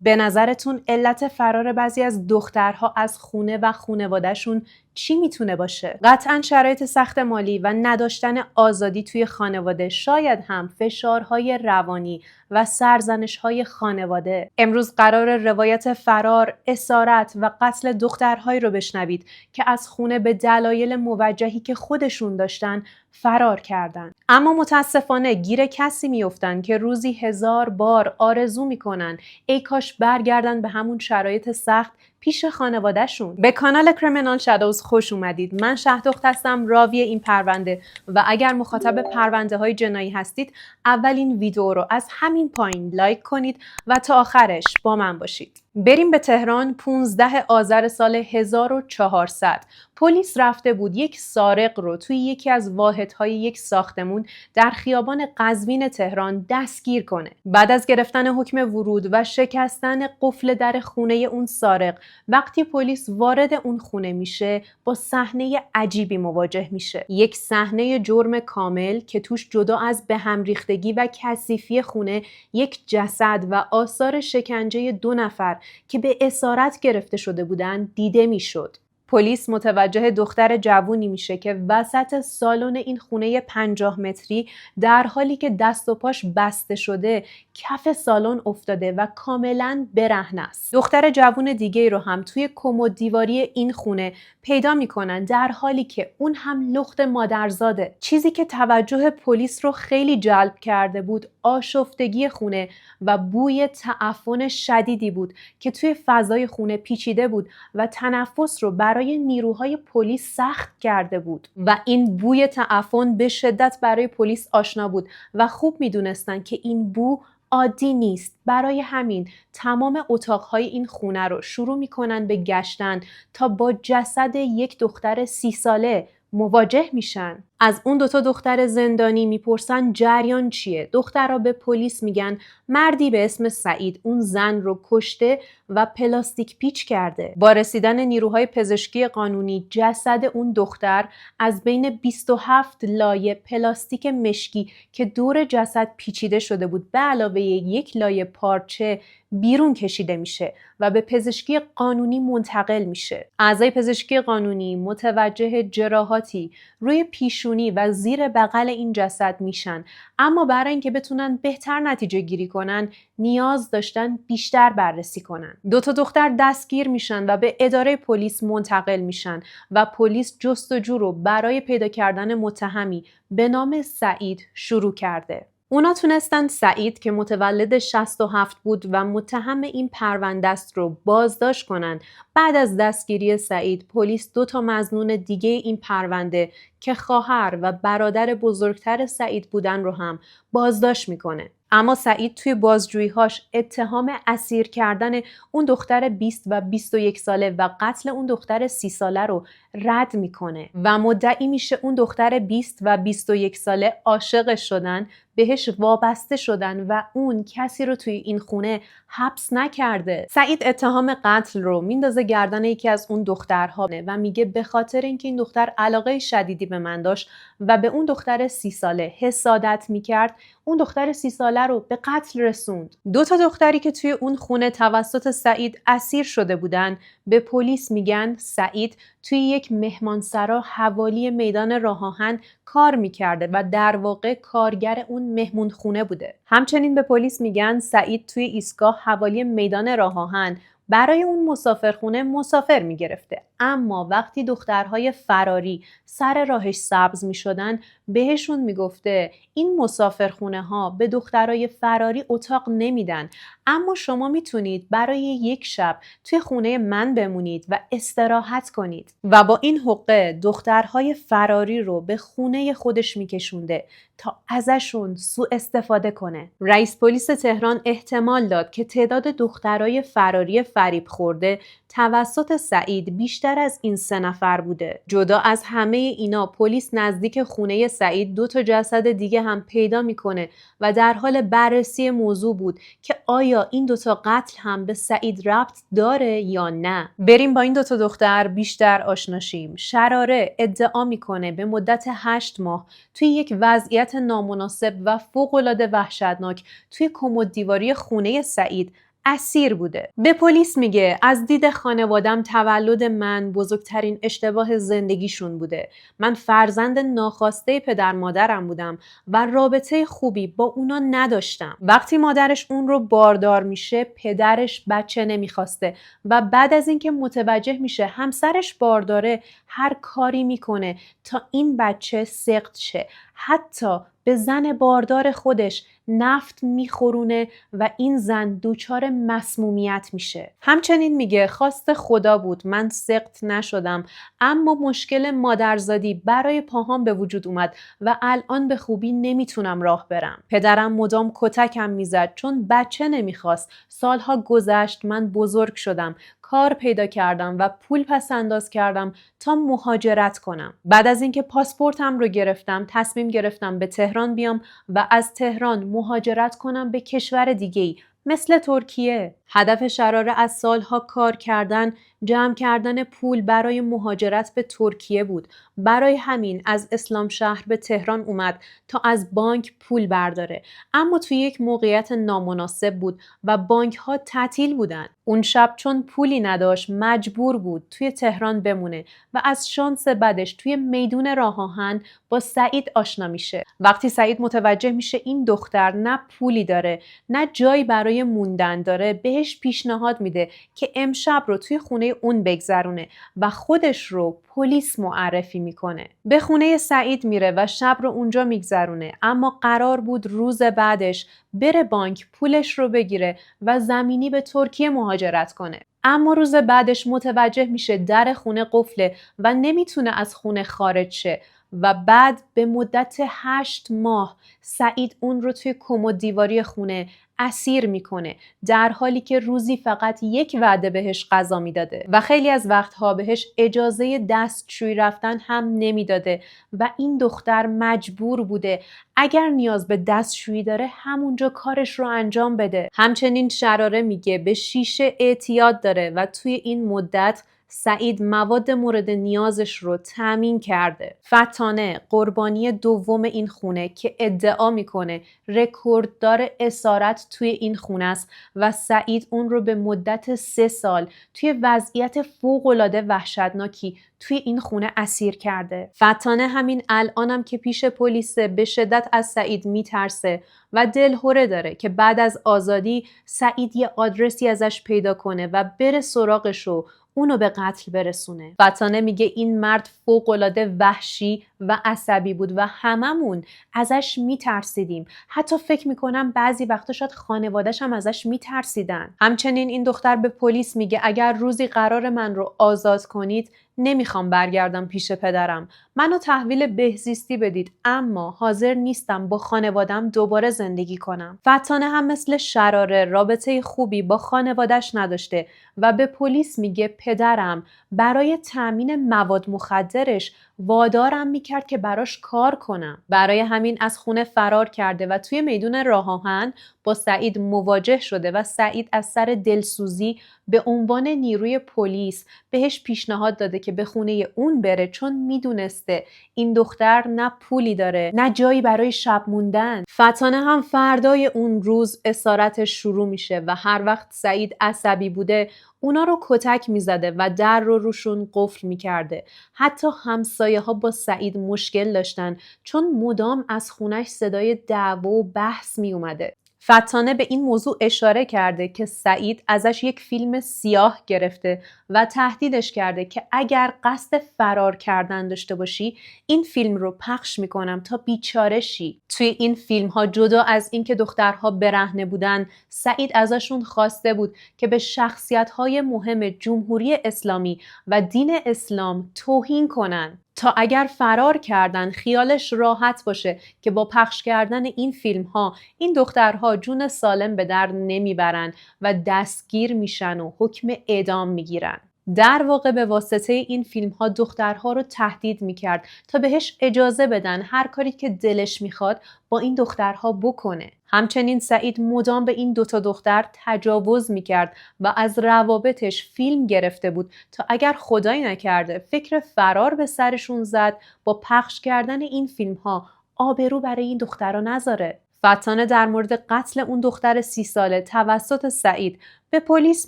به نظرتون علت فرار بعضی از دخترها از خونه و خانواده‌شون چی میتونه باشه؟ قطعاً شرایط سخت مالی و نداشتن آزادی توی خانواده، شاید هم فشارهای روانی و سرزنش‌های خانواده. امروز قرار روایت فرار، اسارت و قتل دخترهایی رو بشنوید که از خونه به دلایل موجهی که خودشون داشتن فرار کردن. اما متاسفانه گیر کسی میافتن که روزی 1000 بار آرزو میکنن ای کاش برگردن به همون شرایط سخت پیش خانوادهشون. به کانال کریمینال شادوز خوش اومدید. من شهدخت هستم، راوی این پرونده، و اگر مخاطب پرونده های جنایی هستید اولین ویدیو رو از همین پایین لایک کنید و تا آخرش با من باشید. بریم به تهران. 15 آذر سال 1400 پلیس رفته بود یک سارق رو توی یکی از واحدهای یک ساختمون در خیابان قزوین تهران دستگیر کنه. بعد از گرفتن حکم ورود و شکستن قفل در خونه اون سارق، وقتی پلیس وارد اون خونه میشه با صحنه عجیبی مواجه میشه. یک صحنه جرم کامل که توش جدا از به هم ریختگی و کثیفی خونه، یک جسد و آثار شکنجه 2 نفر که به اسارت گرفته شده بودن دیده میشد. پلیس متوجه دختر جوونی میشه که وسط سالن این خونه 50 متری در حالی که دست و پاش بسته شده کف سالن افتاده و کاملا برهنه است. دختر جوون دیگه رو هم توی کمد دیواری این خونه پیدا میکنن در حالی که اون هم لخت مادرزاده. چیزی که توجه پلیس رو خیلی جلب کرده بود آشفتگی خونه و بوی تعفن شدیدی بود که توی فضای خونه پیچیده بود و تنفس رو برای نیروهای پلیس سخت کرده بود و این بوی تعفن به شدت برای پلیس آشنا بود و خوب میدونستن که این بو عادی نیست. برای همین تمام اتاقهای این خونه رو شروع میکنن به گشتن تا با جسد یک دختر 30 ساله مواجه میشن. از اون 2 دختر زندانی میپرسن جریان چیه. دخترها به پلیس میگن مردی به اسم سعید اون زن رو کشته و پلاستیک پیچ کرده. با رسیدن نیروهای پزشکی قانونی جسد اون دختر از بین 27 لایه پلاستیک مشکی که دور جسد پیچیده شده بود به علاوه 1 لایه پارچه بیرون کشیده میشه و به پزشکی قانونی منتقل میشه. اعضای پزشکی قانونی متوجه جراحاتی روی پیشونی و زیر بغل این جسد میشن، اما برای اینکه بتونن بهتر نتیجه گیری کنن نیاز داشتن بیشتر بررسی کنن. 2 دختر دستگیر میشن و به اداره پلیس منتقل میشن و پلیس جستجو رو برای پیدا کردن متهمی به نام سعید شروع کرده. اونا تونستن سعید که متولد 67 بود و متهم این پرونده است رو بازداشت کنن. بعد از دستگیری سعید پلیس 2 مظنون دیگه این پرونده که خواهر و برادر بزرگتر سعید بودن رو هم بازداشت میکنه. اما سعید توی بازجویی‌هاش اتهام اسیر کردن اون دختر 20 و 21 ساله و قتل اون دختر 30 ساله رو رد میکنه و مدعی میشه اون دختر 20 و 21 ساله عاشقش شدن، بهش وابسته شدن و اون کسی رو توی این خونه حبس نکرده. سعید اتهام قتل رو میندازه گردن یکی از اون دخترها و میگه به خاطر اینکه این دختر علاقه شدیدی به من داشت و به اون دختر 30 ساله حسادت میکرد، اون دختر 30 ساله رو به قتل رسوند. 2 دختری که توی اون خونه توسط سعید اسیر شده بودن به پلیس میگن سعید توی یک مهمانسرا حوالی میدان راه آهن کار میکرده و در واقع کارگر اون مهمون خونه بوده. همچنین به پلیس میگن سعید توی ایستگاه حوالی میدان راه آهن برای اون مسافرخونه مسافر میگرفته، اما وقتی دخترهای فراری سر راهش سبز میشدن بهشون میگفته این مسافرخونه ها به دخترای فراری اتاق نمیدن، اما شما میتونید برای 1 شب توی خونه من بمونید و استراحت کنید. و با این حقه دخترهای فراری رو به خونه خودش میکشونده تا ازشون سوء استفاده کنه. رئیس پلیس تهران احتمال داد که تعداد دخترای فراری فریب خورده توسط سعید بیشتر از این 3 نفر بوده. جدا از همه اینا پلیس نزدیک خونه سعید 2 جسد دیگه هم پیدا میکنه و در حال بررسی موضوع بود که آیا این 2 قتل هم به سعید ربط داره یا نه. بریم با این 2 دختر بیشتر آشنا شیم. شراره ادعا میکنه به مدت 8 ماه توی یک وضعیت نامناسب و فوق‌العاده وحشتناک توی کمد دیواری خونه سعید اسیر بوده. به پلیس میگه از دید خانوادم تولد من بزرگترین اشتباه زندگیشون بوده. من فرزند ناخواسته پدر مادرم بودم و رابطه خوبی با اونا نداشتم. وقتی مادرش اون رو باردار میشه، پدرش بچه نمیخواسته و بعد از اینکه متوجه میشه همسرش بارداره، هر کاری میکنه تا این بچه سقط شه. حتی به زن باردار خودش نفت میخورونه و این زن دچار مسمومیت میشه. همچنین میگه خواست خدا بود من سقط نشدم، اما مشکل مادرزادی برای پاهام به وجود اومد و الان به خوبی نمیتونم راه برم. پدرم مدام کتکم میزد چون بچه نمیخواست. سالها گذشت، من بزرگ شدم، کار پیدا کردم و پول پس انداز کردم تا مهاجرت کنم. بعد از اینکه پاسپورتم رو گرفتم، تصمیم گرفتم به تهران بیام و از تهران مهاجرت کنم به کشور دیگه‌ای مثل ترکیه. هدف شراره از سالها کار کردن، جمع کردن پول برای مهاجرت به ترکیه بود. برای همین از اسلام شهر به تهران اومد تا از بانک پول برداره. اما توی یک موقعیت نامناسب بود و بانک ها تعطیل بودن. اون شب چون پولی نداشت مجبور بود توی تهران بمونه و از شانس بدش توی میدون راه آهن با سعید آشنا میشه. وقتی سعید متوجه میشه این دختر نه پولی داره نه جایی برای موندن داره، بهش پیشنهاد میده که امشب رو توی خونه اون بگذرونه و خودش رو پلیس معرفی میکنه. به خونه سعید میره و شب رو اونجا میگذرونه، اما قرار بود روز بعدش بره بانک پولش رو بگیره و زمینی به ترکیه مهاجرت کنه. اما روز بعدش متوجه میشه در خونه قفله و نمیتونه از خونه خارج شه و بعد به مدت 8 ماه سعید اون رو توی کمد دیواری خونه اسیر میکنه، در حالی که روزی فقط یک وعده بهش غذا میداده و خیلی از وقتها بهش اجازه دستشویی رفتن هم نمیداده و این دختر مجبور بوده اگر نیاز به دستشویی داره همونجا کارش رو انجام بده. همچنین شراره میگه به شیشه اعتیاد داره و توی این مدت سعید مواد مورد نیازش رو تامین کرده. فتانه قربانی دوم این خونه که ادعا میکنه رکورددار اسارت توی این خونه است و سعید اون رو به مدت 3 سال توی وضعیت فوق‌العاده وحشتناکی توی این خونه اسیر کرده. فتانه همین الانم که پیش پلیس به شدت از سعید میترسه و دلهره داره که بعد از آزادی سعید یه آدرسی ازش پیدا کنه و بره سراغش و اونو به قتل برسونه. فتانه میگه این مرد فوق‌العاده وحشی و عصبی بود و هممون ازش میترسیدیم. حتی فکر میکنم بعضی وقتا شاید خانواده‌ش هم ازش میترسیدن. همچنین این دختر به پلیس میگه اگر روزی قرار من رو آزاد کنید نمیخوام برگردم پیش پدرم. منو تحویل بهزیستی بدید، اما حاضر نیستم با خانوادم دوباره زندگی کنم. فتانه هم مثل شراره رابطه خوبی با خانوادش نداشته و به پلیس میگه پدرم برای تامین مواد مخدرش وادارم میکرد که براش کار کنم. برای همین از خونه فرار کرده و توی میدون راه آهن با سعید مواجه شده و سعید از سر دلسوزی به عنوان نیروی پلیس بهش پیشنهاد داده که به خونه اون بره چون میدونسته این دختر نه پولی داره نه جایی برای شب موندن. فتانه هم فردای اون روز اسارتش شروع میشه و هر وقت سعید عصبی بوده اونا رو کتک میزده و در رو روشون قفل میکرده. حتی همسایه ها با سعید مشکل داشتن چون مدام از خونش صدای دعوا و بحث میومده. فتانه به این موضوع اشاره کرده که سعید ازش یک فیلم سیاه گرفته و تهدیدش کرده که اگر قصد فرار کردن داشته باشی این فیلم رو پخش میکنم تا بیچاره شی. توی این فیلم ها جدا از این که دخترها برهنه بودن، سعید ازشون خواسته بود که به شخصیت های مهم جمهوری اسلامی و دین اسلام توهین کنن تا اگر فرار کردن خیالش راحت باشه که با پخش کردن این فیلم ها این دخترها جون سالم به در نمیبرن و دستگیر میشن و حکم اعدام میگیرن. در واقع به واسطه این فیلم ها دخترها رو تهدید میکرد تا بهش اجازه بدن هر کاری که دلش میخواد با این دخترها بکنه. همچنین سعید مدام به این 2 دختر تجاوز میکرد و از روابطش فیلم گرفته بود تا اگر خدایی نکرده فکر فرار به سرشون زد با پخش کردن این فیلم ها آبرو برای این دخترها نذاره. فتانه در مورد قتل اون دختر 30 ساله توسط سعید به پلیس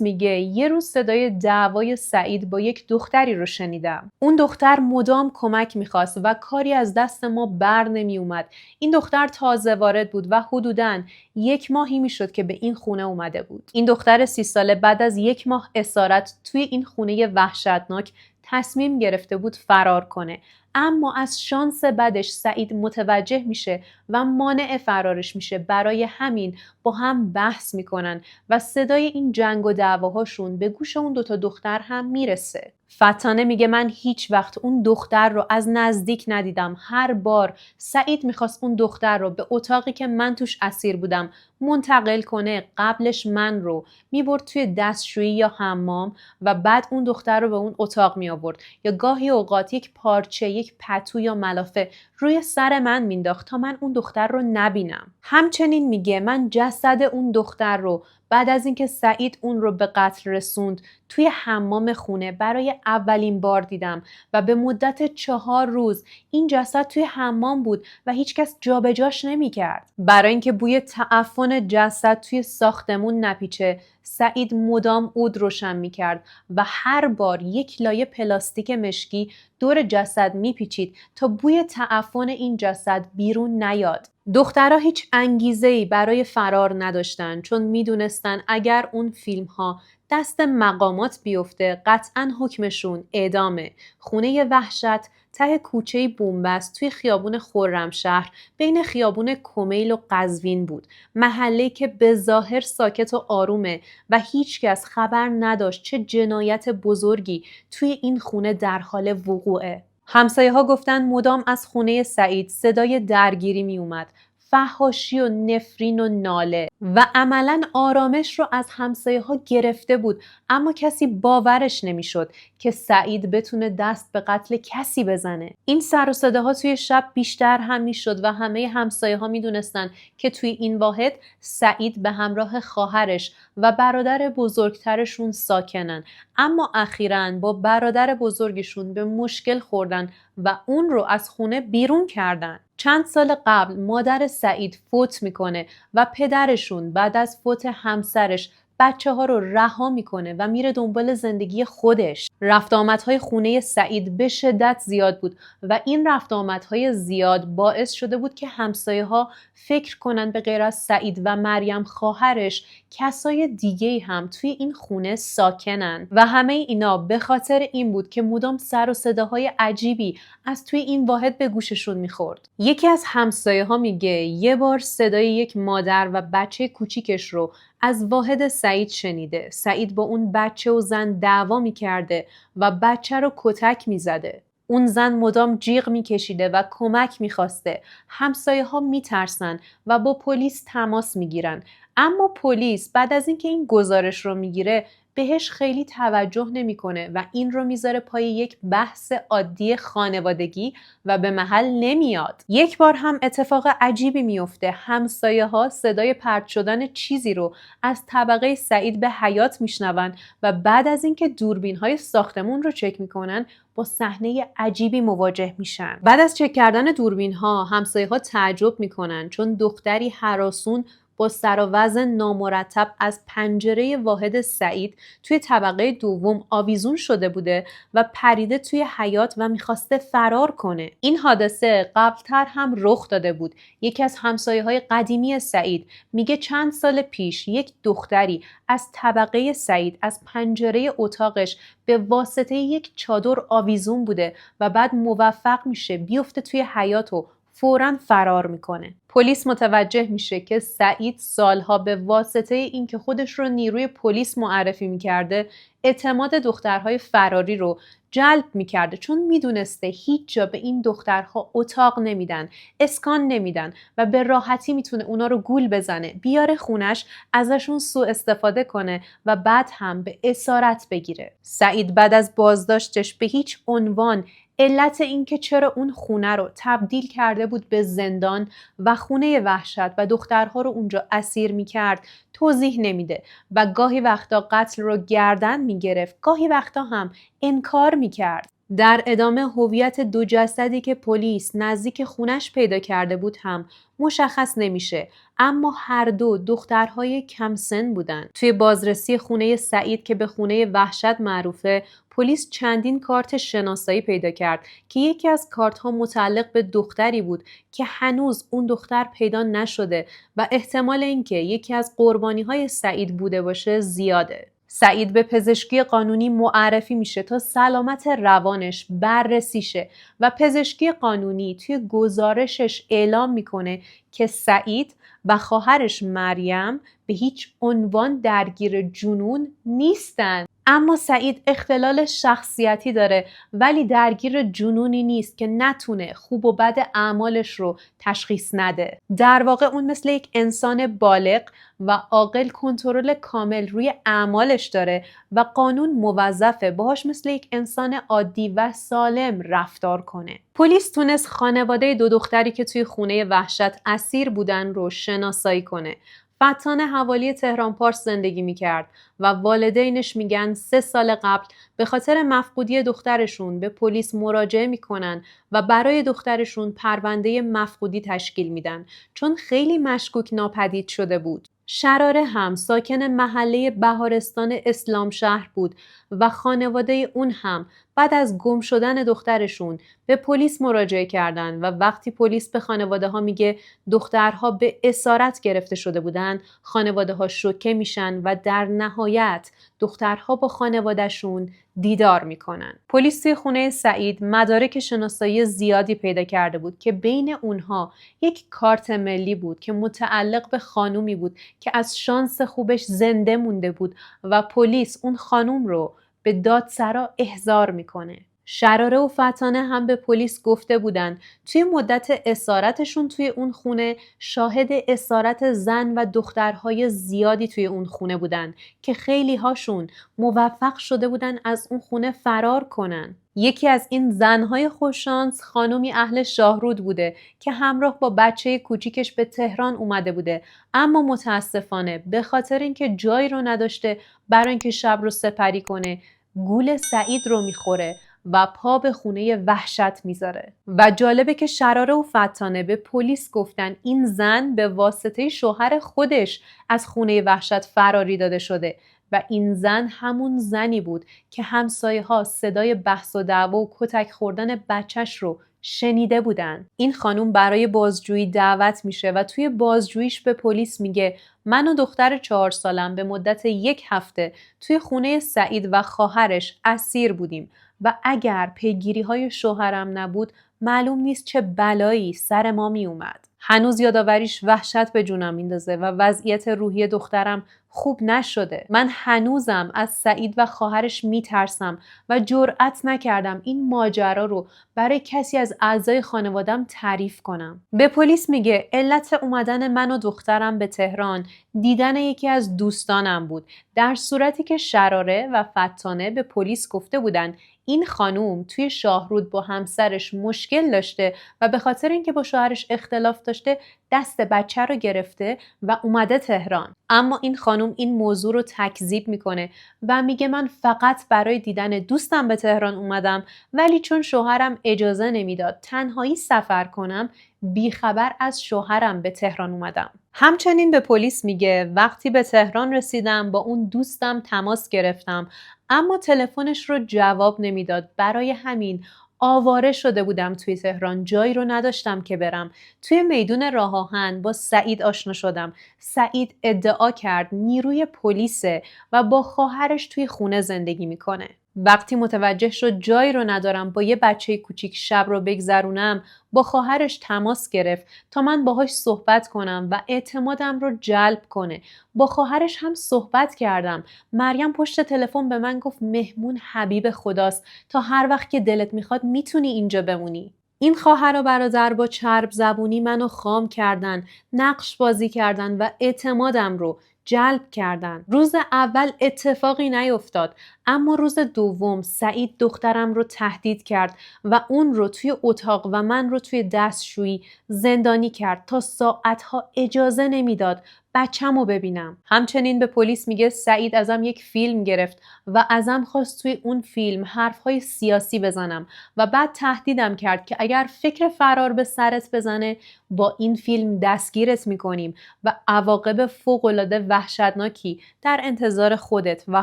میگه یه روز صدای دعوای سعید با یک دختری رو شنیدم. اون دختر مدام کمک میخواست و کاری از دست ما بر نمی اومد. این دختر تازه وارد بود و حدوداً 1 ماهی میشد که به این خونه اومده بود. این دختر 30 ساله بعد از 1 ماه اسارت توی این خونه وحشتناک تصمیم گرفته بود فرار کنه. اما از شانس بدش سعید متوجه میشه و مانع فرارش میشه. برای همین با هم بحث میکنن و صدای این جنگ و دعواهاشون به گوش اون 2 دختر هم میرسه. فتانه میگه من هیچ وقت اون دختر رو از نزدیک ندیدم. هر بار سعید میخواست اون دختر رو به اتاقی که من توش اسیر بودم منتقل کنه، قبلش من رو میبرد توی دستشویی یا حمام و بعد اون دختر رو به اون اتاق می آورد یا گاهی اوقات یک پارچه، یک پتو یا ملافه روی سر من مینداخت تا من اون دختر رو نبینم. همچنین میگه من جسد اون دختر رو بعد از اینکه سعید اون رو به قتل رسوند توی حمام خونه برای اولین بار دیدم و به مدت 4 روز این جسد توی حمام بود و هیچکس جابجاش نمی‌کرد. برای اینکه بوی تعفن جسد توی ساختمون نپیچه، سعید مدام عود روشن می‌کرد و هر بار یک لایه پلاستیک مشکی دور جسد میپیچید تا بوی تعفن این جسد بیرون نیاد. دخترها هیچ انگیزه‌ای برای فرار نداشتن چون میدونستن اگر اون فیلم‌ها دست مقامات بیفته قطعاً حکمشون اعدامه. خونه وحشت ته کوچه بنبست توی خیابون خرمشهر بین خیابون کمیل و قزوین بود. محله‌ای که به ظاهر ساکت و آرومه و هیچکس خبر نداشت چه جنایت بزرگی توی این خونه در حال وقوعه. همسایه‌ها گفتن مدام از خونه سعید صدای درگیری می اومد. فحاشی و نفرین و ناله و عملاً آرامش رو از همسایه‌ها گرفته بود، اما کسی باورش نمیشد که سعید بتونه دست به قتل کسی بزنه. این سر و صداها توی شب بیشتر هم میشد و همه همسایه‌ها میدونستن که توی این واحد سعید به همراه خواهرش و برادر بزرگترشون ساکنن، اما اخیراً با برادر بزرگشون به مشکل خوردن و اون رو از خونه بیرون کردن. چند سال قبل مادر سعید فوت میکنه و پدرشون بعد از فوت همسرش بچه‌ها رو رها میکنه و میره دنبال زندگی خودش. رفت آمدهای خونه سعید به شدت زیاد بود و این رفت آمدهای زیاد باعث شده بود که همسایه‌ها فکر کنن به غیر از سعید و مریم خواهرش کسای دیگه‌ای هم توی این خونه ساکنن و همه اینا به خاطر این بود که مدام سر و صداهای عجیبی از توی این واحد به گوششون میخورد. یکی از همسایه‌ها میگه یه بار صدای یک مادر و بچه کوچیکش رو از واحد سعید شنیده. سعید با اون بچه و زن دعوا میکرده و بچه رو کتک میزده. اون زن مدام جیغ میکشیده و کمک میخواسته. همسایه‌ها میترسن و با پلیس تماس میگیرن. اما پلیس بعد از اینکه این گزارش رو میگیره بهش خیلی توجه نمیکنه و این رو میذاره پای یک بحث عادی خانوادگی و به محل نمیاد. یک بار هم اتفاق عجیبی میفته. همسایه‌ها صدای پرت شدن چیزی رو از طبقه سعید به حیاط میشنون و بعد از اینکه دوربین‌های ساختمون رو چک میکنن با صحنه عجیبی مواجه میشن. بعد از چک کردن دوربین‌ها همسایه‌ها تعجب میکنن چون دختری هراسون با سر و وضع نامرتب از پنجره واحد سعید توی طبقه دوم آویزون شده بوده و پریده توی حیاط و میخواسته فرار کنه. این حادثه قبلتر هم رخ داده بود. یکی از همسایه‌های قدیمی سعید میگه چند سال پیش یک دختری از طبقه سعید از پنجره اتاقش به واسطه یک چادر آویزون بوده و بعد موفق میشه بیفته توی حیاط و فوراً فرار میکنه. پلیس متوجه میشه که سعید سالها به واسطه اینکه خودش رو نیروی پلیس معرفی میکرده اعتماد دخترهای فراری رو جلب میکرده چون میدونسته هیچ جا به این دخترها اتاق نمیدن، اسکان نمیدن و به راحتی میتونه اونا رو گول بزنه، بیاره خونش، ازشون سوء استفاده کنه و بعد هم به اسارت بگیره. سعید بعد از بازداشتش به هیچ عنوان علت این که چرا اون خونه رو تبدیل کرده بود به زندان و خونه وحشت و دخترها رو اونجا اسیر میکرد توضیح نمیده و گاهی وقتا قتل رو گردن میگرفت، گاهی وقتا هم انکار میکرد. در ادامه هویت دو جسدی که پلیس نزدیک خونش پیدا کرده بود هم مشخص نمیشه، اما هر دو دخترهای کم سن بودن. توی بازرسی خونه سعید که به خونه وحشت معروفه، پلیس چندین کارت شناسایی پیدا کرد که یکی از کارت‌ها متعلق به دختری بود که هنوز اون دختر پیدا نشده و احتمال اینکه یکی از قربانی‌های سعید بوده باشه زیاده. سعید به پزشکی قانونی معرفی میشه تا سلامت روانش بررسی شه و پزشکی قانونی توی گزارشش اعلام میکنه که سعید و خواهرش مریم به هیچ عنوان درگیر جنون نیستن. اما سعید اختلال شخصیتی داره ولی درگیر جنونی نیست که نتونه خوب و بد اعمالش رو تشخیص نده. در واقع اون مثل یک انسان بالغ و عاقل کنترل کامل روی اعمالش داره و قانون موظفه باهاش مثل یک انسان عادی و سالم رفتار کنه. پلیس تونست خانواده دو دختری که توی خونه وحشت اسیر بودن رو شناسایی کنه. فتانه حوالی تهران پارس زندگی میکرد و والدینش میگن 3 سال قبل به خاطر مفقودی دخترشون به پلیس مراجعه میکنن و برای دخترشون پرونده مفقودی تشکیل میدن چون خیلی مشکوک ناپدید شده بود. شراره هم ساکن محله بهارستان اسلام شهر بود و خانواده اون هم بعد از گم شدن دخترشون به پلیس مراجعه کردن و وقتی پلیس به خانواده ها میگه دخترها به اسارت گرفته شده بودن، خانواده ها شوکه میشن و در نهایت دخترها با خانوادهشون دیدار میکنن. پلیس توی خونه سعید مدارک شناسایی زیادی پیدا کرده بود که بین اونها یک کارت ملی بود که متعلق به خانومی بود که از شانس خوبش زنده مونده بود و پلیس اون خانوم رو به دادسرا احضار میکنه. شراره و فتانه هم به پلیس گفته بودن توی مدت اسارتشون توی اون خونه شاهد اسارت زن و دخترهای زیادی توی اون خونه بودن که خیلی هاشون موفق شده بودن از اون خونه فرار کنن. یکی از این زنهای خوششانس خانومی اهل شاهرود بوده که همراه با بچه کوچیکش به تهران اومده بوده، اما متاسفانه به خاطر اینکه جایی رو نداشته برای اینکه شب رو سپری کنه گول سعید رو میخوره و پا به خونه وحشت میذاره. و جالبه که شراره و فتانه به پلیس گفتن این زن به واسطه شوهر خودش از خونه وحشت فراری داده شده و این زن همون زنی بود که همسایه ها صدای بحث و دعوا و کتک خوردن بچهش رو شنیده بودن. این خانوم برای بازجویی دعوت میشه و توی بازجوییش به پلیس میگه من و دختر 4 سالم به مدت 1 هفته توی خونه سعید و خواهرش اسیر بودیم و اگر پیگیری‌های شوهرم نبود معلوم نیست چه بلایی سر ما می اومد. هنوز یادآوریش وحشت به جونم میندازه و وضعیت روحی دخترم خوب نشده. من هنوزم از سعید و خواهرش میترسم و جرئت نکردم این ماجرا رو برای کسی از اعضای خانوادم تعریف کنم. به پلیس میگه علت اومدن من و دخترم به تهران دیدن یکی از دوستانم بود، در صورتی که شراره و فتانه به پلیس گفته بودن این خانوم توی شاهرود با همسرش مشکل داشته و به خاطر اینکه با شوهرش اختلاف داشته دست بچه رو گرفته و اومده تهران. اما این خانوم این موضوع رو تکذیب میکنه و میگه من فقط برای دیدن دوستم به تهران اومدم ولی چون شوهرم اجازه نمیداد تنهایی سفر کنم بیخبر از شوهرم به تهران اومدم. همچنین به پلیس میگه وقتی به تهران رسیدم با اون دوستم تماس گرفتم اما تلفنش رو جواب نمیداد، برای همین آواره شده بودم توی تهران، جایی رو نداشتم که برم. توی میدون راه آهن با سعید آشنا شدم. سعید ادعا کرد نیروی پلیسه و با خواهرش توی خونه زندگی میکنه. وقتی متوجه شد جایی رو ندارم با یه بچه کوچیک شب رو بگذرونم با خواهرش تماس گرفت تا من باهاش صحبت کنم و اعتمادم رو جلب کنه. با خواهرش هم صحبت کردم. مریم پشت تلفن به من گفت مهمون حبیب خداست، تا هر وقت که دلت میخواد میتونی اینجا بمونی. این خواهر و برادر با چرب زبونی منو خام کردن، نقش بازی کردن و اعتمادم رو جلب کردن. روز اول اتفاقی نیفتاد، اما روز دوم سعید دخترم رو تهدید کرد و اون رو توی اتاق و من رو توی دستشویی زندانی کرد تا ساعتها اجازه نمیداد بچه‌مو ببینم. همچنین به پلیس میگه سعید ازم یک فیلم گرفت و ازم خواست توی اون فیلم حرفهای سیاسی بزنم و بعد تهدیدم کرد که اگر فکر فرار به سرت بزنه با این فیلم دستگیرت میکنیم و عواقب فوق‌العاده وحشتناکی در انتظار خودت و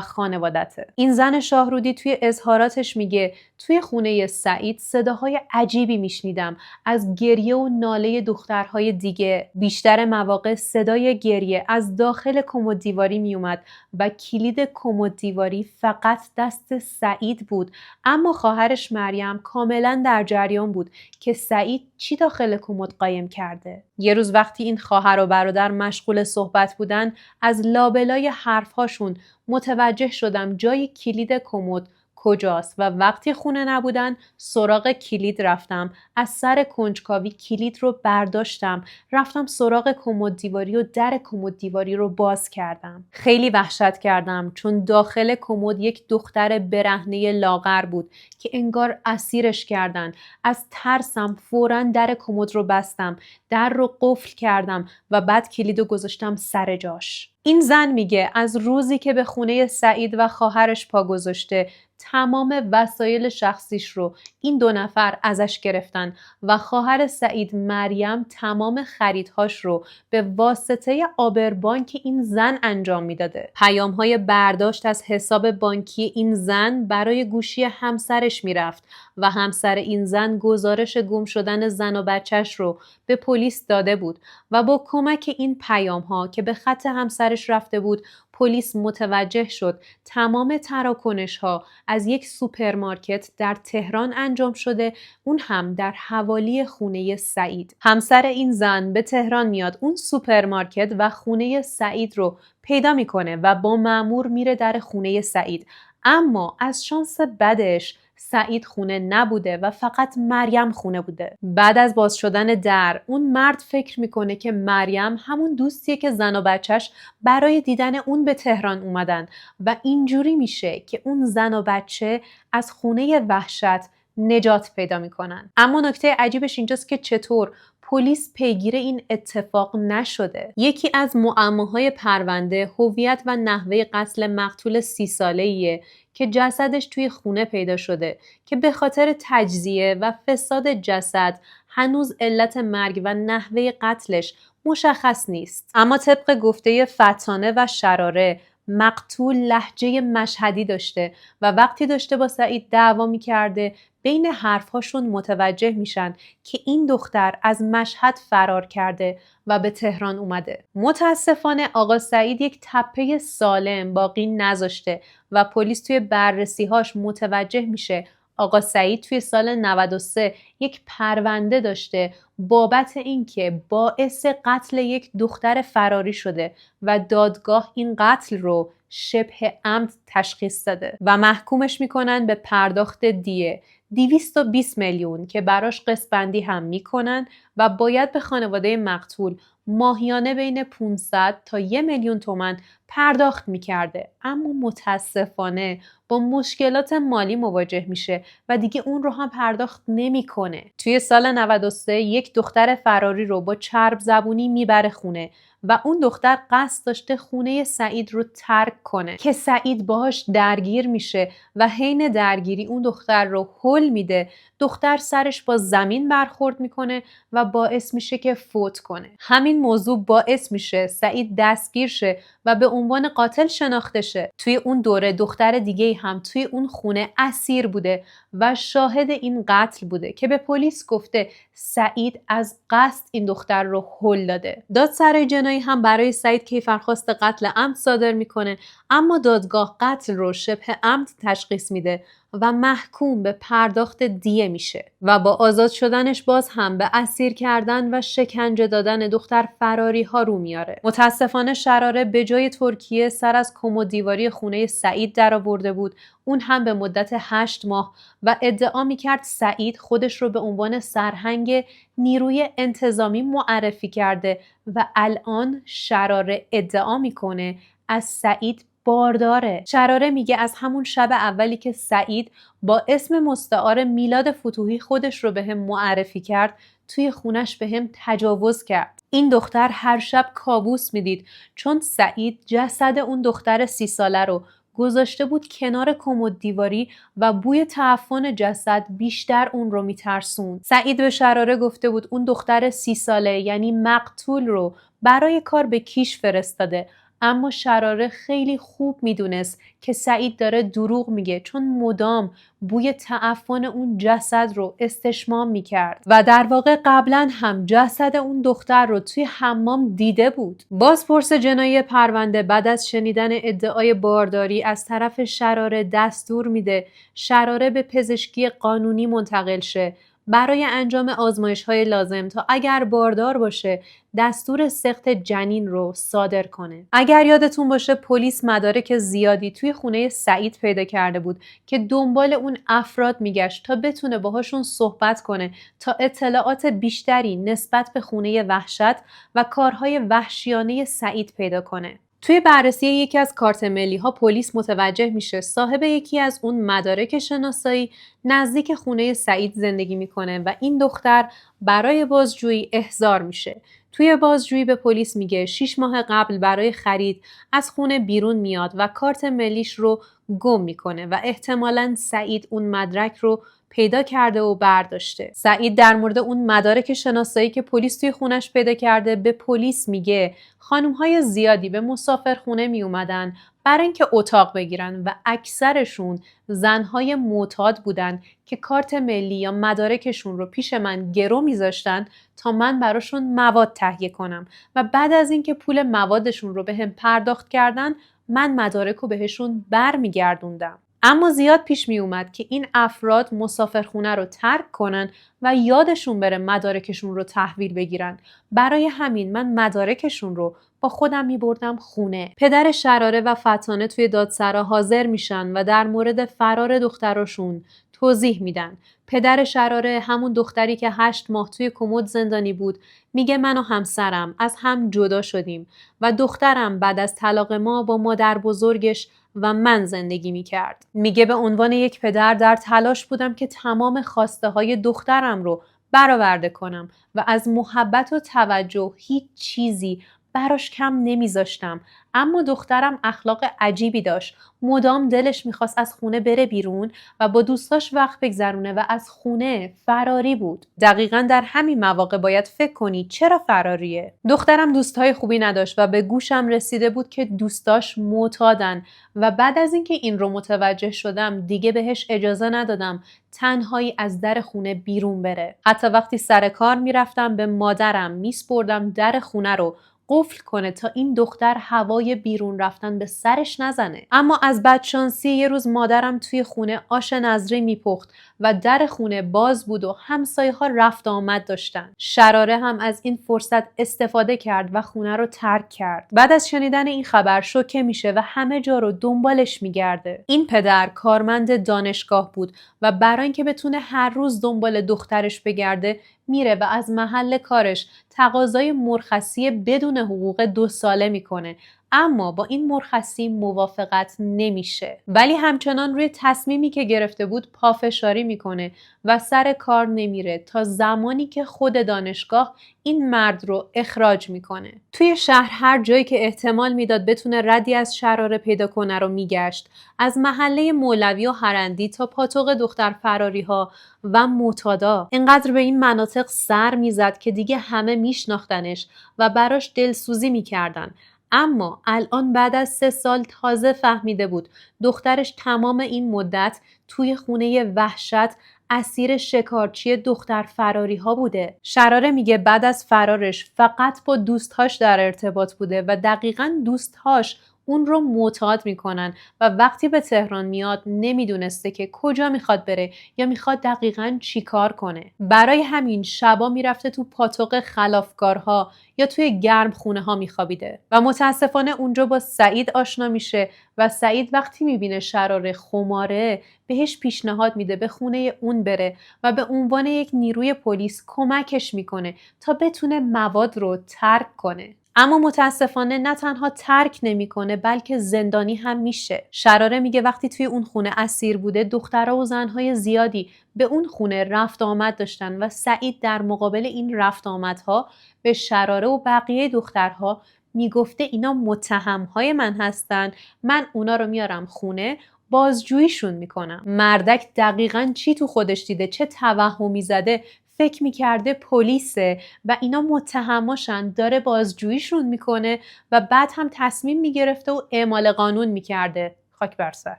خانوادته. این زن شاهرودی توی اظهاراتش میگه توی خونه سعید صداهای عجیبی میشنیدم از گریه و ناله دخترهای دیگه. بیشتر مواقع صدای گریه از داخل کمد دیواری میومد و کلید کمد دیواری فقط دست سعید بود، اما خواهرش مریم کاملا در جریان بود که سعید چی داخل کمد قایم کرده. یه روز وقتی این خواهر و برادر مشغول صحبت بودن، از لابلای حرفهاشون متوجه شدم جای کلید کمد کجاست و وقتی خونه نبودن سراغ کلید رفتم. از سر کنجکاوی کلید رو برداشتم، رفتم سراغ کمد دیواری و در کمد دیواری رو باز کردم. خیلی وحشت کردم چون داخل کمد یک دختر برهنه لاغر بود که انگار اسیرش کردن. از ترسم فوراً در کمد رو بستم، در رو قفل کردم و بعد کلید رو گذاشتم سر جاش. این زن میگه از روزی که به خونه سعید و خواهرش پا گذاشته تمام وسایل شخصیش رو این دو نفر ازش گرفتن و خواهر سعید مریم تمام خریدهاش رو به واسطه آبربانک این زن انجام میداده. پیام‌های برداشت از حساب بانکی این زن برای گوشی همسرش میرفت و همسر این زن گزارش گم شدن زن و بچهش رو به پلیس داده بود و با کمک این پیام‌ها که به خط همسرش رفته بود پلیس متوجه شد تمام تراکنش‌ها از یک سوپرمارکت در تهران انجام شده، اون هم در حوالی خونه سعید. همسر این زن به تهران میاد، اون سوپرمارکت و خونه سعید رو پیدا میکنه و با مأمور میره در خونه سعید، اما از شانس بدش سعید خونه نبوده و فقط مریم خونه بوده. بعد از باز شدن در، اون مرد فکر میکنه که مریم همون دوستیه که زن و بچهش برای دیدن اون به تهران اومدن و اینجوری میشه که اون زن و بچه از خونه وحشت نجات پیدا میکنن. اما نکته عجیبش اینجاست که چطور پلیس پیگیر این اتفاق نشده. یکی از معماهای پرونده هویت و نحوه قتل مقتول 30 ساله‌ایه که جسدش توی خونه پیدا شده که به خاطر تجزیه و فساد جسد هنوز علت مرگ و نحوه قتلش مشخص نیست. اما طبق گفته فتانه و شراره مقتول لهجه مشهدی داشته و وقتی داشته با سعید دعوا می‌کرده بین حرفهاشون متوجه میشن که این دختر از مشهد فرار کرده و به تهران اومده. متاسفانه آقا سعید یک تپه سالم باقی نذاشته و پلیس توی بررسی‌هاش متوجه میشه آقا سعید توی سال 93 یک پرونده داشته بابت اینکه باعث قتل یک دختر فراری شده و دادگاه این قتل رو شبه عمد تشخیص داده و محکومش میکنن به پرداخت دیه 220 میلیون که براش قسط‌بندی هم میکنن و باید به خانواده مقتول ماهیانه بین 500 تا 1 میلیون تومان پرداخت میکرده، اما متاسفانه با مشکلات مالی مواجه میشه و دیگه اون رو هم پرداخت نمیکنه. توی سال 93 یک دختر فراری رو با چرب زبونی میبره خونه و اون دختر قصد داشته خونه سعید رو ترک کنه که سعید باهاش درگیر میشه و حین درگیری اون دختر رو هل میده. دختر سرش با زمین برخورد میکنه و باعث میشه که فوت کنه. همین موضوع باعث میشه سعید دستگیر شه و به عنوان قاتل شناخته شه. توی اون دوره دختر دیگه هم توی اون خونه اسیر بوده و شاهد این قتل بوده که به پلیس گفته سعید از قصد این دختر رو هل داده. دادسرای جنایی هم برای سعید کیفرخواست قتل عمد صادر میکنه، اما دادگاه قتل رو شبه عمد تشخیص میده و محکوم به پرداخت دیه میشه و با آزاد شدنش باز هم به اسیر کردن و شکنجه دادن دختر فراری ها رو میاره. متاسفانه شراره به جای توجیه ترکیه سر از کمددیواری خونه سعید درآورده بود، اون هم به مدت 8 ماه، و ادعا می‌کرد سعید خودش رو به عنوان سرهنگ نیروی انتظامی معرفی کرده و الان شراره ادعا میکنه از سعید بارداره. شراره میگه از همون شب اولی که سعید با اسم مستعار میلاد فتوحی خودش رو بهم معرفی کرد، توی خونش بهم تجاوز کرد. این دختر هر شب کابوس میدید، چون سعید جسد اون دختر 30 ساله رو گذاشته بود کنار کمددیواری و بوی تعفن جسد بیشتر اون رو میترسون. سعید به شراره گفته بود اون دختر 30 ساله یعنی مقتول رو برای کار به کیش فرستاده، اما شراره خیلی خوب میدونست که سعید داره دروغ میگه، چون مدام بوی تعفن اون جسد رو استشمام میکرد و در واقع قبلا هم جسد اون دختر رو توی حمام دیده بود. بازپرس جنایی پرونده بعد از شنیدن ادعای بارداری از طرف شراره دستور میده شراره به پزشکی قانونی منتقل شه برای انجام آزمایش‌های لازم تا اگر باردار باشه دستور سقط جنین رو صادر کنه. اگر یادتون باشه پلیس مدارک زیادی توی خونه سعید پیدا کرده بود که دنبال اون افراد میگشت تا بتونه باهاشون صحبت کنه تا اطلاعات بیشتری نسبت به خونه وحشت و کارهای وحشیانه سعید پیدا کنه. توی بررسی یکی از کارت ملی ها پلیس متوجه میشه صاحب یکی از اون مدارک شناسایی نزدیک خونه سعید زندگی میکنه و این دختر برای بازجویی احضار میشه. توی بازجویی به پلیس میگه 6 ماه قبل برای خرید از خونه بیرون میاد و کارت ملیش رو گم میکنه و احتمالاً سعید اون مدرک رو پیدا کرده و برداشته. سعید در مورد اون مدارک شناسایی که پلیس توی خونش پیدا کرده به پلیس میگه خانم‌های زیادی به مسافرخونه می اومدن برای اینکه اتاق بگیرن و اکثرشون زنهای معتاد بودن که کارت ملی یا مدارکشون رو پیش من گرو میذاشتن تا من براشون مواد تهیه کنم و بعد از اینکه پول موادشون رو بهم پرداخت کردن من مدارک رو بهشون برمیگردوندم. اما زیاد پیش می اومد که این افراد مسافرخونه رو ترک کنن و یادشون بره مدارکشون رو تحویل بگیرن. برای همین من مدارکشون رو با خودم می بردم خونه. پدر شراره و فتانه توی دادسرا حاضر میشن و در مورد فرار دختراشون توضیح میدن. پدر شراره همون دختری که 8 ماه توی کمد زندانی بود میگه من و همسرم از هم جدا شدیم و دخترم بعد از طلاق ما با مادر بزرگش و من زندگی میکرد. میگه به عنوان یک پدر در تلاش بودم که تمام خواسته های دخترم رو برآورده کنم و از محبت و توجه هیچ چیزی براش کم نمیذاشتم. اما دخترم اخلاق عجیبی داشت. مدام دلش میخواست از خونه بره بیرون و با دوستاش وقت بگذرونه و از خونه فراری بود. دقیقاً در همین مواقع باید فکر کنی چرا فراریه. دخترم دوستای خوبی نداشت و به گوشم رسیده بود که دوستاش معتادن و بعد از اینکه این رو متوجه شدم دیگه بهش اجازه ندادم تنهایی از در خونه بیرون بره. حتی وقتی سر کار میرفتم به مادرم میسپردم در خونه رو قفل کنه تا این دختر هوای بیرون رفتن به سرش نزنه. اما از بدشانسی یه روز مادرم توی خونه آش نظری میپخت و در خونه باز بود و همسایه ها رفت آمد داشتن. شراره هم از این فرصت استفاده کرد و خونه رو ترک کرد. بعد از شنیدن این خبر شوکه میشه و همه جا رو دنبالش میگرده. این پدر کارمند دانشگاه بود و برای اینکه بتونه هر روز دنبال دخترش بگرده میره و از محل کارش تقاضای مرخصی بدون حقوق 2 ساله میکنه، اما با این مرخصی موافقت نمیشه. ولی همچنان روی تصمیمی که گرفته بود پافشاری میکنه و سر کار نمیره تا زمانی که خود دانشگاه این مرد رو اخراج میکنه. توی شهر هر جایی که احتمال میداد بتونه ردی از شراره پیدا کنه رو میگشت، از محله مولوی و هرندی تا پاتوق دختر فراری ها و معتادا. اینقدر به این مناطق سر میزد که دیگه همه میشناختنش و براش دلسوزی میکردن. اما الان بعد از 3 سال تازه فهمیده بود دخترش تمام این مدت توی خونه وحشت اسیر شکارچی دختر فراری ها بوده. شراره میگه بعد از فرارش فقط با دوستهاش در ارتباط بوده و دقیقاً دوستهاش اون رو معتاد میکنن و وقتی به تهران میاد نمیدونسته که کجا میخواد بره یا میخواد دقیقاً چی کار کنه. برای همین شبا میرفته تو پاتوق خلافکارها یا توی گرم خونه ها میخوابیده و متاسفانه اونجا با سعید آشنا میشه و سعید وقتی میبینه شراره خماره بهش پیشنهاد میده به خونه اون بره و به عنوان یک نیروی پلیس کمکش میکنه تا بتونه مواد رو ترک کنه. اما متاسفانه نه تنها ترک نمیکنه بلکه زندانی هم میشه. شراره میگه وقتی توی اون خونه اسیر بوده دخترها و زنهای زیادی به اون خونه رفت آمد داشتن و سعید در مقابل این رفت آمدها به شراره و بقیه دخترها میگفته اینا متهمهای من هستن، من اونا رو میارم خونه بازجوییشون میکنم. مردک دقیقاً چی تو خودش دیده، چه توهمی زده، فکر میکرده پلیسه و اینا متهماشن، داره بازجوییشون میکنه و بعد هم تصمیم میگرفته و اعمال قانون میکرده. خاک بر سر.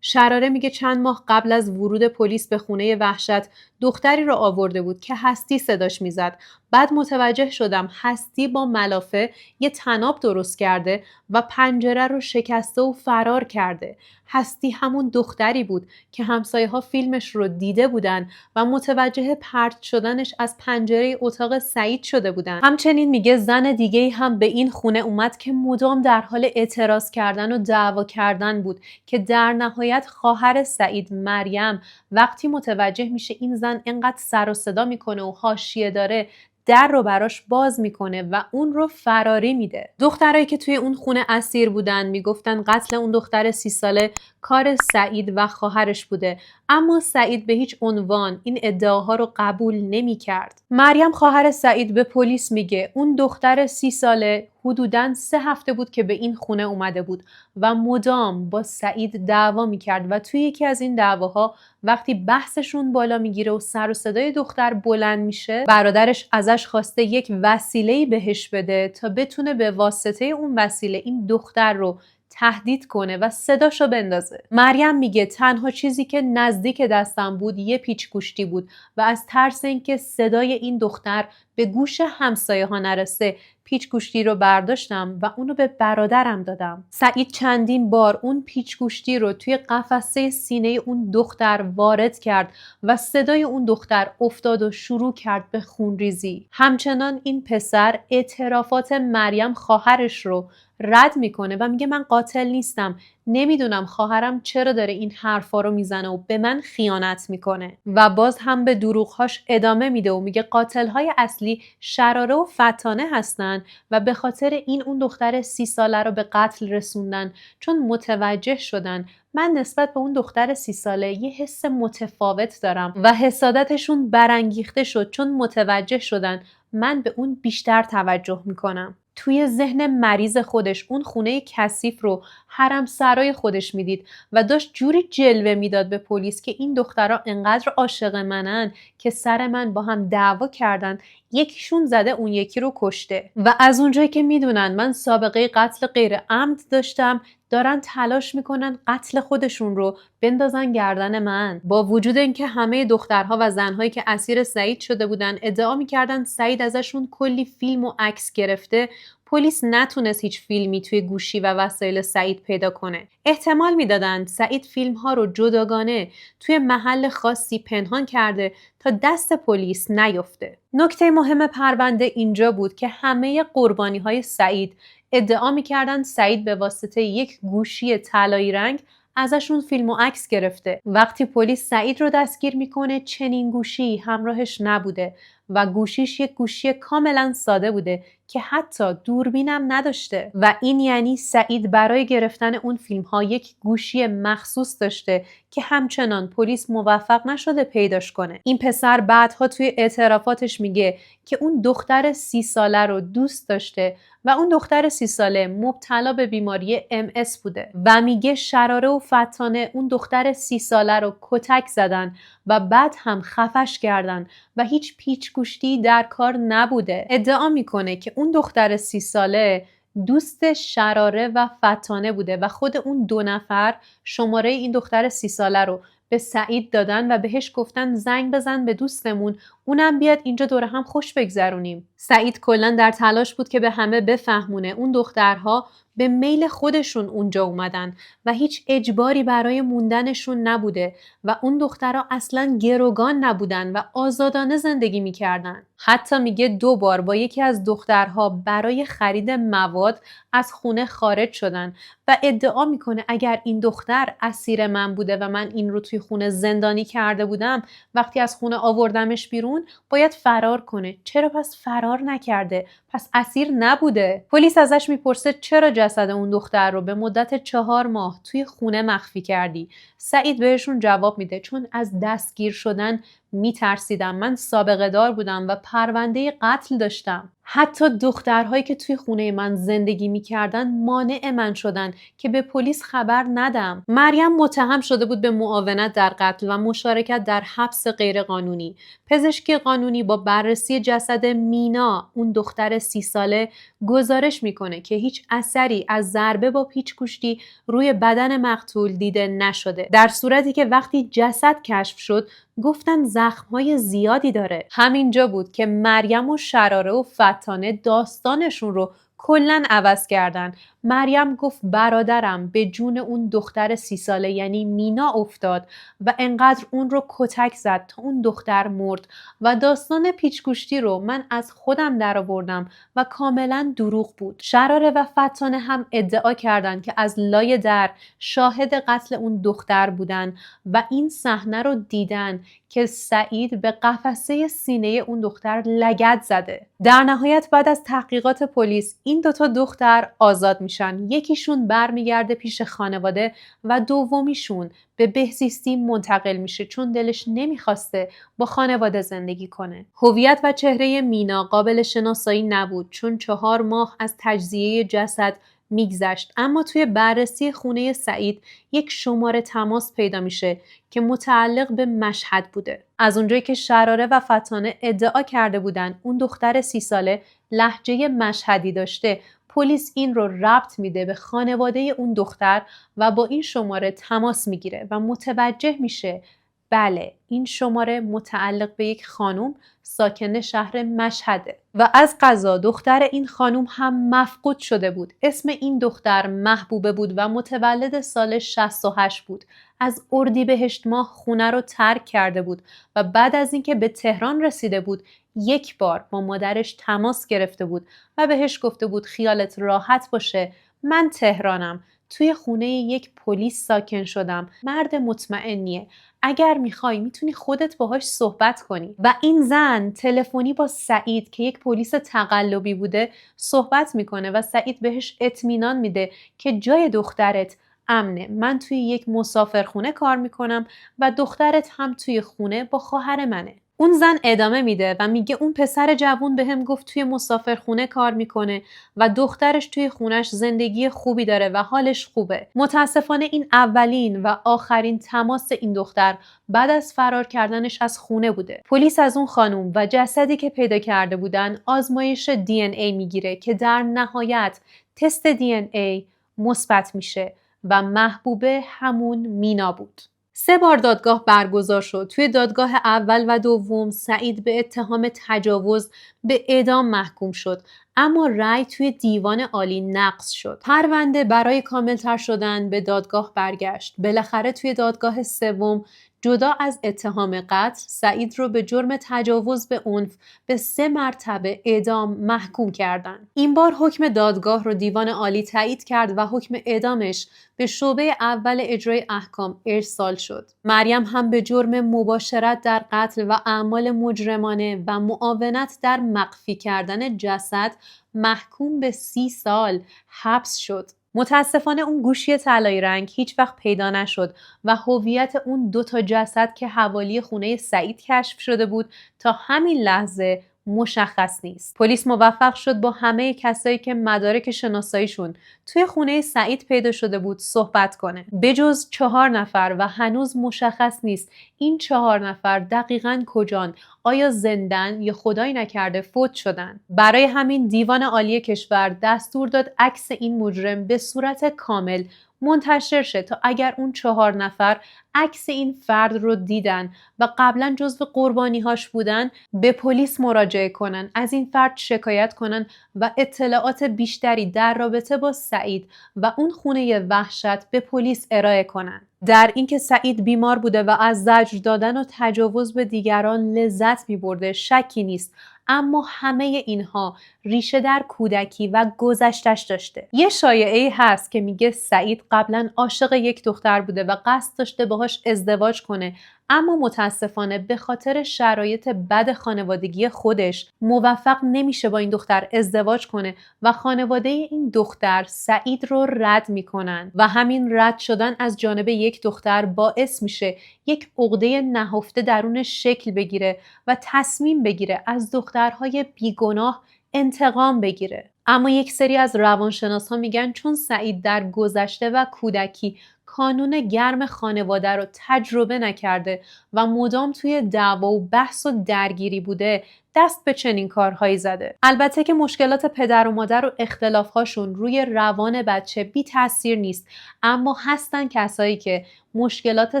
شراره میگه چند ماه قبل از ورود پلیس به خونه وحشت دختری رو آورده بود که هستی صداش میزد. بعد متوجه شدم هستی با ملافه یه طناب درست کرده و پنجره رو شکسته و فرار کرده. هستی همون دختری بود که همسایه ها فیلمش رو دیده بودن و متوجه پرت شدنش از پنجره اتاق سعید شده بودن. همچنین میگه زن دیگه هم به این خونه اومد که مدام در حال اعتراض کردن و دعوا کردن بود که در نهایت خواهر سعید مریم وقتی متوجه میشه این زن انقدر سر و صدا میکنه و حاشیه داره در رو براش باز میکنه و اون رو فراری میده. دخترایی که توی اون خونه اسیر بودن میگفتن قتل اون دختر 30 ساله کار سعید و خواهرش بوده، اما سعید به هیچ عنوان این ادعاها رو قبول نمیکرد. مریم خواهر سعید به پلیس میگه اون دختر 30 ساله حدوداً 3 هفته بود که به این خونه اومده بود و مدام با سعید دعوا میکرد و توی یکی از این دعواها وقتی بحثشون بالا میگیره و سر و صدای دختر بلند میشه، برادرش ازش خواسته یک وسیله‌ای بهش بده تا بتونه به واسطه اون وسیله این دختر رو تهدید کنه و صداشو بندازه. مریم میگه تنها چیزی که نزدیک دستم بود یه پیچ گوشتی بود و از ترس اینکه صدای این دختر به گوش همسایه ها نرسه پیچ گوشتی رو برداشتم و اونو به برادرم دادم. سعید چندین بار اون پیچ گوشتی رو توی قفسه سینه اون دختر وارد کرد و صدای اون دختر افتاد و شروع کرد به خونریزی. همچنان این پسر اعترافات مریم خواهرش رو رد میکنه و میگه من قاتل نیستم، نمیدونم خواهرم چرا داره این حرفا رو میزنه و به من خیانت میکنه و باز هم به دروغهاش ادامه میده و میگه قاتلهای اصلی شراره و فتانه هستن و به خاطر این اون دختر 30 ساله رو به قتل رسوندن چون متوجه شدن من نسبت به اون دختر 30 ساله یه حس متفاوت دارم و حسادتشون برانگیخته شد چون متوجه شدن من به اون بیشتر توجه میکنم. توی ذهن مریض خودش اون خونه کثیف رو حرم سرای خودش میدید و داشت جوری جلوه میداد به پلیس که این دخترها انقدر عاشق منن که سر من با هم دعوا کردن، یکیشون زده اون یکی رو کشته و از اونجایی که میدونن من سابقه قتل غیر عمد داشتم دارن تلاش میکنن قتل خودشون رو بندازن گردن من. با وجود اینکه همه دخترها و زنهایی که اسیر سعید شده بودن ادعا میکردن سعید ازشون کلی فیلم و عکس گرفته، پلیس نتونست هیچ فیلمی توی گوشی و وسایل سعید پیدا کنه. احتمال میدادن سعید فیلم ها رو جداگانه توی محل خاصی پنهان کرده تا دست پلیس نیفته. نکته مهم پرونده اینجا بود که همه قربانی های سعید ادعا میکردن سعید به واسطه یک گوشی طلایی رنگ ازشون فیلم و عکس گرفته. وقتی پلیس سعید رو دستگیر میکنه چنین گوشی همراهش نبوده و گوشیش یک گوشی کاملا ساده بوده که حتی دوربینم نداشته و این یعنی سعید برای گرفتن اون فیلم ها یک گوشی مخصوص داشته که همچنان پلیس موفق نشده پیداش کنه. این پسر بعدها توی اعترافاتش میگه که اون دختر 30 ساله رو دوست داشته و اون دختر 30 ساله مبتلا به بیماری MS بوده و میگه شراره و فتانه اون دختر 30 ساله رو کتک زدن و بعد هم خفش کردن و هیچ پیچ گوشتی در کار نبوده. ادعا میکنه که اون دختر 30 ساله دوست شراره و فتانه بوده و خود اون 2 نفر شماره این دختر 30 ساله رو به سعید دادن و بهش گفتن زنگ بزن به دوستمون، اونم بیاد اینجا دور هم خوش بگذرونیم. سعید کلاً در تلاش بود که به همه بفهمونه اون دخترها به میل خودشون اونجا اومدن و هیچ اجباری برای موندنشون نبوده و اون دخترها اصلاً گروگان نبودن و آزادانه زندگی میکردن. حتی میگه 2 بار با یکی از دخترها برای خرید مواد از خونه خارج شدن و ادعا میکنه اگر این دختر اسیر من بوده و من این رو توی خونه زندانی کرده بودم، وقتی از خونه آوردمش بیرون باید فرار کنه. چرا پس فرار نکرده؟ پس اسیر نبوده. پلیس ازش میپرسه چرا جسد اون دختر رو به مدت 4 ماه توی خونه مخفی کردی؟ سعید بهشون جواب میده چون از دستگیر شدن میترسیدم. من سابقه دار بودم و پرونده قتل داشتم. حتی دخترهایی که توی خونه من زندگی میکردن مانع من شدن که به پلیس خبر ندم. مریم متهم شده بود به معاونت در قتل و مشارکت در حبس غیرقانونی. پزشکی قانونی با بررسی جسد مینا، اون دختر 30 ساله، گزارش میکنه که هیچ اثری از ضربه با پیچ‌گوشتی روی بدن مقتول دیده نشده. در صورتی که وقتی جسد کشف شد گفتن زخم‌های زیادی داره. همینجا بود که مریم و شراره و فتانه داستانشون رو کلاً عوض کردن. مریم گفت برادرم به جون اون دختر 30 ساله یعنی مینا افتاد و انقدر اون رو کتک زد تا اون دختر مرد و داستان پیچ‌گوشتی رو من از خودم درآوردم و کاملاً دروغ بود. شراره و فتانه هم ادعا کردند که از لای در شاهد قتل اون دختر بودن و این صحنه رو دیدن که سعید به قفسه سینه اون دختر لگد زده. در نهایت بعد از تحقیقات پلیس این 2 دختر آزاد میشن. یکیشون برمیگرده پیش خانواده و دومیشون به بهزیستی منتقل میشه چون دلش نمیخواسته با خانواده زندگی کنه. هویت و چهره مینا قابل شناسایی نبود چون 4 ماه از تجزیه جسد میگذشت، اما توی بررسی خونه سعید یک شماره تماس پیدا میشه که متعلق به مشهد بوده. از اونجایی که شراره و فتانه ادعا کرده بودن اون دختر 30 ساله لهجه مشهدی داشته، پلیس این رو ربط میده به خانواده اون دختر و با این شماره تماس میگیره و متوجه میشه بله این شماره متعلق به یک خانم ساکن شهر مشهده و از قضا دختر این خانم هم مفقود شده بود. اسم این دختر محبوبه بود و متولد سال 68 بود. از اردیبهشت ماه خونه رو ترک کرده بود و بعد از اینکه به تهران رسیده بود 1 بار با مادرش تماس گرفته بود و بهش گفته بود خیالت راحت باشه من تهرانم، توی خونه یک پلیس ساکن شدم، مرد مطمئنیه، اگر میخوای میتونی خودت باهاش صحبت کنی. و این زن تلفنی با سعید که یک پلیس تقلبی بوده صحبت میکنه و سعید بهش اطمینان میده که جای دخترت امنه. من توی یک مسافرخونه کار میکنم و دخترت هم توی خونه با خواهر منه. اون زن ادامه میده و میگه اون پسر جوون بهم گفت توی مسافرخونه کار میکنه و دخترش توی خونش زندگی خوبی داره و حالش خوبه. متاسفانه این اولین و آخرین تماس این دختر بعد از فرار کردنش از خونه بوده. پلیس از اون خانم و جسدی که پیدا کرده بودن آزمایش DNA میگیره که در نهایت تست DNA مثبت میشه و محبوبه همون مینا بود. 3 بار دادگاه برگزار شد. توی دادگاه اول و دوم سعید به اتهام تجاوز به اعدام محکوم شد، اما رأی توی دیوان عالی نقض شد. پرونده برای کاملتر شدن به دادگاه برگشت. بالاخره توی دادگاه سوم جدا از اتهام قتل سعید رو به جرم تجاوز به عنف به 3 مرتبه اعدام محکوم کردند. این بار حکم دادگاه رو دیوان عالی تایید کرد و حکم اعدامش به شعبه اول اجرای احکام ارسال شد. مریم هم به جرم مباشرت در قتل و اعمال مجرمانه و معاونت در مخفی کردن جسد محکوم به 30 سال حبس شد. متاسفانه اون گوشی طلایی رنگ هیچ وقت پیدا نشد و هویت اون 2 جسد که حوالی خونه سعید کشف شده بود تا همین لحظه مشخص نیست. پلیس موفق شد با همه کسایی که مدارک شناساییشون توی خونه سعید پیدا شده بود صحبت کنه. بجز 4 نفر و هنوز مشخص نیست این 4 نفر دقیقاً کجان. آیا زندن یا خدای نکرده فوت شدن. برای همین دیوان عالی کشور دستور داد عکس این مجرم به صورت کامل منتشر شه تا اگر اون 4 نفر عکس این فرد رو دیدن و قبلا جزو قربانی‌هاش بودن به پلیس مراجعه کنن، از این فرد شکایت کنن و اطلاعات بیشتری در رابطه با سعید و اون خونه وحشت به پلیس ارائه کنن. در اینکه سعید بیمار بوده و از زجر دادن و تجاوز به دیگران لذت می‌برده شکی نیست، اما همه اینها ریشه در کودکی و گذشتش داشته. یه شایعه هست که میگه سعید قبلا عاشق یک دختر بوده و قصد داشته باهاش ازدواج کنه، اما متاسفانه به خاطر شرایط بد خانوادگی خودش موفق نمیشه با این دختر ازدواج کنه و خانواده این دختر سعید رو رد میکنن و همین رد شدن از جانب یک دختر باعث میشه یک عقده نهفته درونش شکل بگیره و تصمیم بگیره از دخترهای بیگناه انتقام بگیره. اما یک سری از روانشناسا میگن چون سعید در گذشته و کودکی کانون گرم خانواده رو تجربه نکرده و مدام توی دعوا و بحث و درگیری بوده، دست به چنین کارهایی زده. البته که مشکلات پدر و مادر و اختلافهاشون روی روان بچه بی تاثیر نیست، اما هستن کسایی که مشکلات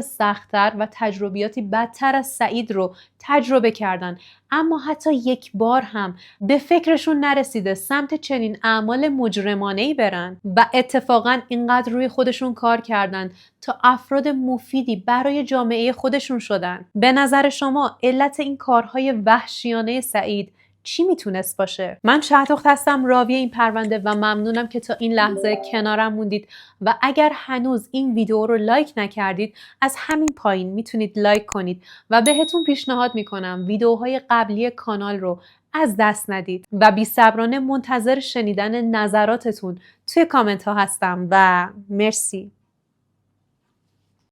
سخت‌تر و تجربیاتی بدتر از سعید رو تجربه کردن، اما حتی یک بار هم به فکرشون نرسیده سمت چنین اعمال مجرمانه‌ای برن و اتفاقاً اینقدر روی خودشون کار کردن تا افراد مفیدی برای جامعه خودشون شدن. به نظر شما علت این کارهای وحشیانه سعید چی میتونست باشه؟ من شهدخت هستم، راوی این پرونده و ممنونم که تا این لحظه کنارم موندید و اگر هنوز این ویدیو رو لایک نکردید از همین پایین میتونید لایک کنید و بهتون پیشنهاد میکنم ویدیوهای قبلی کانال رو از دست ندید و بی‌صبرانه منتظر شنیدن نظراتتون توی کامنت ها هستم و مرسی.